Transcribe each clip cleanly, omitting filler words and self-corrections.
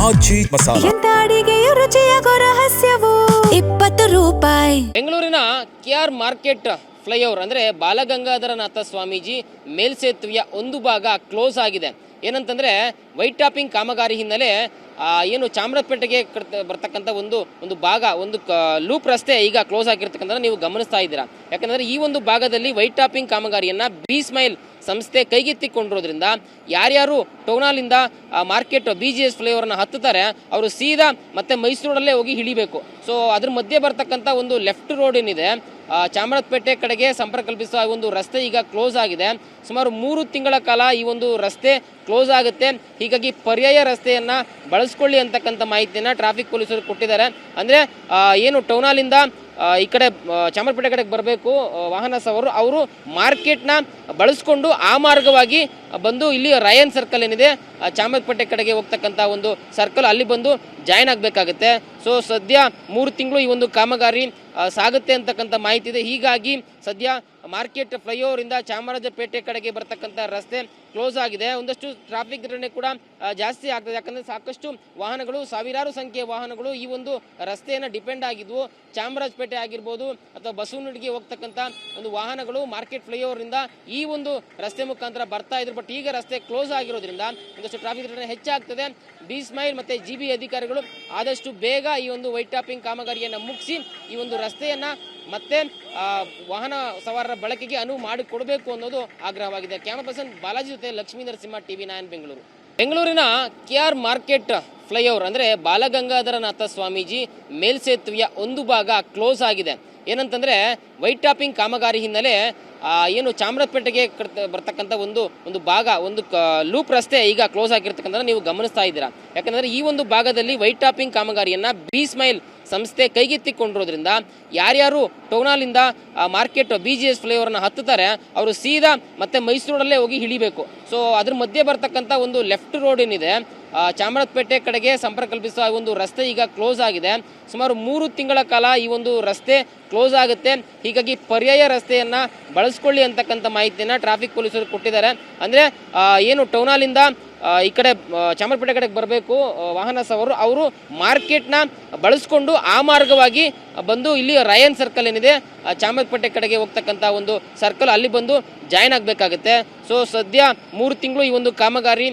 ಆಚಿ ಮಸಾಲ. ಎಂತ ಅಡಿಗೆಯ ರುಚಿಯಾಗೋ ರಹಸ್ಯವು 20 ರೂಪಾಯಿ. ಬೆಂಗಳೂರಿನ KR ಮಾರ್ಕೆಟ್ ಫ್ಲೈಓವರ್ ಅಂದರೆ ಬಾಲಗಂಗಾಧರನಾಥ ಸ್ವಾಮೀಜಿ ಮೇಲ್ಸೇತುವೆಯ ಒಂದು ಭಾಗ ಕ್ಲೋಸ್ ಆಗಿದೆ. ಏನಂತಂದರೆ ವೈಟ್ ಟಾಪಿಂಗ್ ಕಾಮಗಾರಿ ಹಿನ್ನೆಲೆ ಏನು ಚಾಮರಾಜಪೇಟೆಗೆ ಬರ್ತಕ್ಕಂಥ ಒಂದು ಭಾಗ ಒಂದು ಲೂಪ್ ರಸ್ತೆ ಈಗ ಕ್ಲೋಸ್ ಆಗಿರ್ತಕ್ಕಂಥ ನೀವು ಗಮನಿಸ್ತಾ ಇದ್ದೀರಾ. ಯಾಕಂದರೆ ಈ ಒಂದು ಭಾಗದಲ್ಲಿ ವೈಟ್ ಟಾಪಿಂಗ್ ಕಾಮಗಾರಿಯನ್ನು ಬಿ ಸ್ಮೈಲ್ ಸಂಸ್ಥೆ ಕೈಗೆತ್ತಿಕೊಂಡಿರೋದ್ರಿಂದ ಯಾರ್ಯಾರು ಟೌನಾಲಿಂದ ಮಾರ್ಕೆಟ್ BGS ಫ್ಲೈಓವರ್ನ ಹತ್ತುತ್ತಾರೆ ಅವರು ಸೀದಾ ಮತ್ತೆ ಮೈಸೂರಲ್ಲೇ ಹೋಗಿ ಹಿಡಿಬೇಕು. ಸೊ ಅದ್ರ ಮಧ್ಯೆ ಬರ್ತಕ್ಕಂಥ ಒಂದು ಲೆಫ್ಟ್ ರೋಡ್ ಏನಿದೆ ಚಾಮರಾಜಪೇಟೆ ಕಡೆಗೆ ಸಂಪರ್ಕ ಕಲ್ಪಿಸುವ ಒಂದು ರಸ್ತೆ ಈಗ ಕ್ಲೋಸ್ ಆಗಿದೆ. ಸುಮಾರು 3 ತಿಂಗಳ ಕಾಲ ಈ ಒಂದು ರಸ್ತೆ ಕ್ಲೋಸ್ ಆಗುತ್ತೆ. ಹೀಗಾಗಿ ಪರ್ಯಾಯ ರಸ್ತೆಯನ್ನು ಬಳಸ್ಕೊಳ್ಳಿ ಅಂತಕ್ಕಂಥ ಮಾಹಿತಿಯನ್ನು ಟ್ರಾಫಿಕ್ ಪೊಲೀಸರು ಕೊಟ್ಟಿದ್ದಾರೆ. ಅಂದರೆ ಏನು ಟೌನಾಲಿಂದ ಈ ಕಡೆ ಚಾಮರಾಜಪೇಟೆ ಕಡೆಗೆ ಬರಬೇಕು ವಾಹನ ಸವಾರರು ಅವರು ಮಾರ್ಕೆಟ್ನ ಬಳಸ್ಕೊಂಡು ಆ ಮಾರ್ಗವಾಗಿ ಬಂದು ಇಲ್ಲಿ ರಯನ್ ಸರ್ಕಲ್ ಏನಿದೆ ಚಾಮರಾಜಪೇಟೆ ಕಡೆಗೆ ಹೋಗ್ತಕ್ಕಂಥ ಒಂದು ಸರ್ಕಲ್ ಅಲ್ಲಿ ಬಂದು ಜಾಯ್ನ್ ಆಗಬೇಕಾಗುತ್ತೆ. ಸೊ ಸದ್ಯ 3 ತಿಂಗಳು ಈ ಒಂದು ಕಾಮಗಾರಿ ಸಾಗುತ್ತೆ ಅಂತಕ್ಕಂಥ ಮಾಹಿತಿ ಇದೆ. ಹೀಗಾಗಿ ಸದ್ಯ ಮಾರ್ಕೆಟ್ ಫ್ಲೈಓವರಿಂದ ಚಾಮರಾಜಪೇಟೆ ಕಡೆಗೆ ಬರ್ತಕ್ಕಂಥ ರಸ್ತೆ ಕ್ಲೋಸ್ ಆಗಿದೆ. ಒಂದಷ್ಟು ಟ್ರಾಫಿಕ್ ಘಟನೆ ಕೂಡ ಜಾಸ್ತಿ ಆಗ್ತದೆ. ಯಾಕಂದರೆ ಸಾಕಷ್ಟು ವಾಹನಗಳು, ಸಾವಿರಾರು ಸಂಖ್ಯೆಯ ವಾಹನಗಳು ಈ ಒಂದು ರಸ್ತೆಯನ್ನು ಡಿಪೆಂಡ್ ಆಗಿದ್ವು. ಚಾಮರಾಜಪೇಟೆ ಆಗಿರ್ಬೋದು ಅಥವಾ ಬಸವನಗುಡಿಗೆ ಹೋಗ್ತಕ್ಕಂಥ ಒಂದು ವಾಹನಗಳು ಮಾರ್ಕೆಟ್ ಫ್ಲೈಓವರಿಂದ ಈ ಒಂದು ರಸ್ತೆ ಮುಖಾಂತರ ಬರ್ತಾ ಇದ್ರು. ಬಟ್ ಈಗ ರಸ್ತೆ ಕ್ಲೋಸ್ ಆಗಿರೋದ್ರಿಂದ ಒಂದಷ್ಟು ಟ್ರಾಫಿಕ್ ಘಟನೆ ಹೆಚ್ಚಾಗ್ತದೆ. ಬಿ ಸ್ಮೈಲ್ ಮತ್ತು GB ಅಧಿಕಾರಿಗಳು ಆದಷ್ಟು ಬೇಗ ಈ ಒಂದು ವೈಟ್ ಟಾಪಿಂಗ್ ಕಾಮಗಾರಿಯನ್ನು ಮುಗಿಸಿ ಈ ಒಂದು ರಸ್ತೆಯನ್ನು ಮತ್ತೆ ವಾಹನ ಸವಾರರ ಬಳಕೆಗೆ ಅನುವು ಮಾಡಿಕೊಡಬೇಕು ಅನ್ನೋದು ಆಗ್ರಹವಾಗಿದೆ. ಕ್ಯಾಮರಾ ಪರ್ಸನ್ ಬಾಲಾಜಿ ಜೊತೆ ಲಕ್ಷ್ಮೀ ನರಸಿಂಹ TV9 ಬೆಂಗಳೂರು. ಬೆಂಗಳೂರಿನ KR ಮಾರ್ಕೆಟ್ ಫ್ಲೈಓವರ್ ಅಂದರೆ ಬಾಲಗಂಗಾಧರನಾಥ ಸ್ವಾಮೀಜಿ ಮೇಲ್ಸೇತುವೆಯ ಒಂದು ಭಾಗ ಕ್ಲೋಸ್ ಆಗಿದೆ. ಏನಂತಂದರೆ ವೈಟ್ ಟಾಪಿಂಗ್ ಕಾಮಗಾರಿ ಹಿನ್ನೆಲೆ ಏನು ಚಾಮರಾಜಪೇಟೆಗೆ ಬರ್ತಕ್ಕಂಥ ಒಂದು ಭಾಗ ಒಂದು ಲೂಪ್ ರಸ್ತೆ ಈಗ ಕ್ಲೋಸ್ ಆಗಿರ್ತಕ್ಕಂಥ ನೀವು ಗಮನಿಸ್ತಾ ಇದ್ದೀರಾ. ಯಾಕಂದರೆ ಈ ಒಂದು ಭಾಗದಲ್ಲಿ ವೈಟ್ ಟಾಪಿಂಗ್ ಕಾಮಗಾರಿಯನ್ನು ಬಿ ಸ್ಮೈಲ್ ಸಂಸ್ಥೆ ಕೈಗೆತ್ತಿಕೊಂಡಿರೋದ್ರಿಂದ ಯಾರ್ಯಾರು ಟೌನಾಲಿಂದ ಮಾರ್ಕೆಟ್ BGS ಫ್ಲೈಓವರ್ನ ಹತ್ತುತ್ತಾರೆ ಅವರು ಸೀದಾ ಮತ್ತೆ ಮೈಸೂರಲ್ಲೇ ಹೋಗಿ ಹಿಡಿಬೇಕು. ಸೊ ಅದ್ರ ಮಧ್ಯೆ ಬರ್ತಕ್ಕಂಥ ಒಂದು ಲೆಫ್ಟ್ ರೋಡ್ ಏನಿದೆ ಚಾಮರಾಜಪೇಟೆ ಕಡೆಗೆ ಸಂಪರ್ಕ ಕಲ್ಪಿಸುವ ಒಂದು ರಸ್ತೆ ಈಗ ಕ್ಲೋಸ್ ಆಗಿದೆ. ಸುಮಾರು 3 ತಿಂಗಳ ಕಾಲ ಈ ಒಂದು ರಸ್ತೆ ಕ್ಲೋಸ್ ಆಗುತ್ತೆ. ಹೀಗಾಗಿ ಪರ್ಯಾಯ ರಸ್ತೆಯನ್ನು ಬಳಸ್ಕೊಳ್ಳಿ ಅಂತಕ್ಕಂಥ ಮಾಹಿತಿಯನ್ನು ಟ್ರಾಫಿಕ್ ಪೊಲೀಸರು ಕೊಟ್ಟಿದ್ದಾರೆ. ಅಂದರೆ ಏನು ಟೌನಾಲಿಂದ ಈ ಕಡೆ ಚಾಮರಾಜಪೇಟೆ ಕಡೆಗೆ ಬರಬೇಕು ವಾಹನ ಸವಾರರು ಅವರು ಮಾರ್ಕೆಟ್ನ ಬಳಸ್ಕೊಂಡು ಆ ಮಾರ್ಗವಾಗಿ ಬಂದು ಇಲ್ಲಿ ರಯನ್ ಸರ್ಕಲ್ ಏನಿದೆ ಚಾಮರಾಜಪೇಟೆ ಕಡೆಗೆ ಹೋಗ್ತಕ್ಕಂಥ ಒಂದು ಸರ್ಕಲ್ ಅಲ್ಲಿ ಬಂದು ಜಾಯ್ನ್ ಆಗಬೇಕಾಗುತ್ತೆ. ಸೊ ಸದ್ಯ 3 ತಿಂಗಳು ಈ ಒಂದು ಕಾಮಗಾರಿ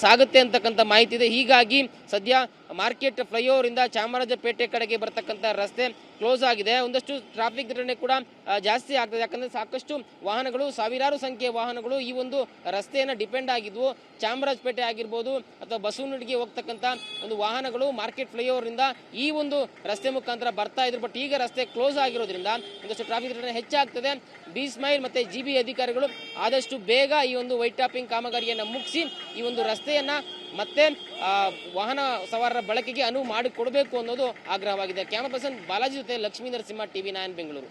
ಸಾಗುತ್ತೆ ಅಂತಕ್ಕಂಥ ಮಾಹಿತಿ ಇದೆ. ಹೀಗಾಗಿ ಸದ್ಯ ಮಾರ್ಕೆಟ್ ಫ್ಲೈಓವರಿಂದ ಚಾಮರಾಜಪೇಟೆ ಕಡೆಗೆ ಬರ್ತಕ್ಕಂಥ ರಸ್ತೆ ಕ್ಲೋಸ್ ಆಗಿದೆ. ಒಂದಷ್ಟು ಟ್ರಾಫಿಕ್ ಘಟನೆ ಕೂಡ ಜಾಸ್ತಿ ಆಗ್ತದೆ. ಯಾಕಂದರೆ ಸಾಕಷ್ಟು ವಾಹನಗಳು, ಸಾವಿರಾರು ಸಂಖ್ಯೆಯ ವಾಹನಗಳು ಈ ಒಂದು ರಸ್ತೆಯನ್ನು ಡಿಪೆಂಡ್ ಆಗಿದ್ವು. ಚಾಮರಾಜಪೇಟೆ ಆಗಿರ್ಬೋದು ಅಥವಾ ಬಸವನಗುಡಿಗೆ ಹೋಗ್ತಕ್ಕಂಥ ಒಂದು ವಾಹನಗಳು ಮಾರ್ಕೆಟ್ ಫ್ಲೈಓವರಿಂದ ಈ ಒಂದು ರಸ್ತೆ ಮುಖಾಂತರ ಬರ್ತಾ ಇದ್ರು. ಬಟ್ ಈಗ ರಸ್ತೆ ಕ್ಲೋಸ್ ಆಗಿರೋದ್ರಿಂದ ಒಂದಷ್ಟು ಟ್ರಾಫಿಕ್ ಘಟನೆ ಹೆಚ್ಚಾಗ್ತದೆ. ಬಿ ಸ್ಮೈಲ್ ಮತ್ತು GB ಅಧಿಕಾರಿಗಳು ಆದಷ್ಟು ಬೇಗ ಈ ಒಂದು ವೈಟ್ ಟಾಪಿಂಗ್ ಕಾಮಗಾರಿಯನ್ನು ಮುಗಿಸಿ ಈ ಒಂದು ರಸ್ತೆಯನ್ನು ಮತ್ತೆ ವಾಹನ ಸವಾರರ ಬಳಕೆಗೆ ಅನುವು ಮಾಡಿಕೊಡಬೇಕು ಅನ್ನೋದು ಆಗ್ರಹವಾಗಿದೆ. ಕ್ಯಾಮರಾ ಪರ್ಸನ್ ಬಾಲಾಜಿ ಜೊತೆ ಲಕ್ಷ್ಮೀ ನರಸಿಂಹ TV9 ಬೆಂಗಳೂರು.